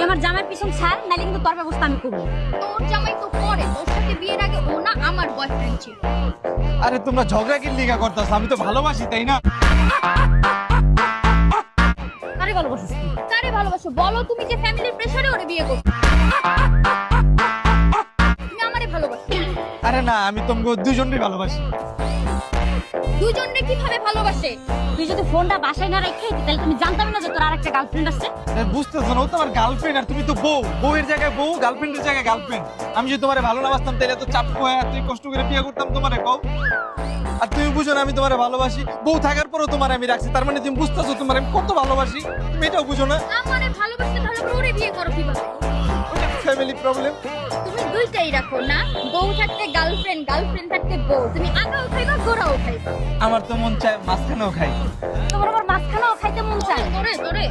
তুই আমার জামাইয়ের পিছন ছাড়, নাইলে কিন্তু তোর ব্যবস্থা আমি করবো। তোর জামাই তো পরে, তোর সাথে বিয়ের আগে ও না আমার বয়ফ্রেন্ড ছিল। আরে তোমরা ঝগড়া কি লিগা করতেছ? আমি তো ভালোবাসি, তাই না? কারে ভালোবাসিস তুই? কারে ভালোবাসো বলো? তুমি যে ফ্যামিলির প্রেসারে ওরে বিয়ে করছো। তুমি আমারে ভালোবাসো। আরে না, আমি তোমাকে দুজনেরই ভালোবাসি। দুজনে কিভাবে ভালোবাসে? তুই যদি ফোনটা বাসায় না রেখে তাহলে তুমি জানতাম না যে তোর আরেকটা গার্লফ্রেন্ড আছে। বুঝতেছো না, ও তো আমার গার্লফ্রেন্ড আর তুমি তো বউ। বউয়ের জায়গায় বউ, গার্লফ্রেন্ডের জায়গায় গার্লফ্রেন্ড। আমি যদি তোমারে ভালো না বাসতাম তাহলে এত চাপ হয়ে এত কষ্ট করে বিয়ে করতাম তোমারে, কও? আর তুমি বুঝো না আমি তোমারে ভালোবাসি। বউ থাকার পরও তোমার আমি রাখছি, তার মানে তুমি বুঝতেছো তোমার আমি কত ভালোবাসি? তুমি এটাও বুঝো না? আমারে ভালোবাসতে তাহলে ওরে বিয়ে করো কিভাবে? Family problem. তুমি দুইটাই রাখো না, বউ থাকতে গার্লফ্রেন্ড, গার্লফ্রেন্ড থাকতে বউ। তুমি আগাও খাইবা, গোড়াও খাইবা। আমার তো মন চায় মাঝখানেও খাই। তোমার আবার মাঝখানেও খাইতে মন চায়। তোরে তোরে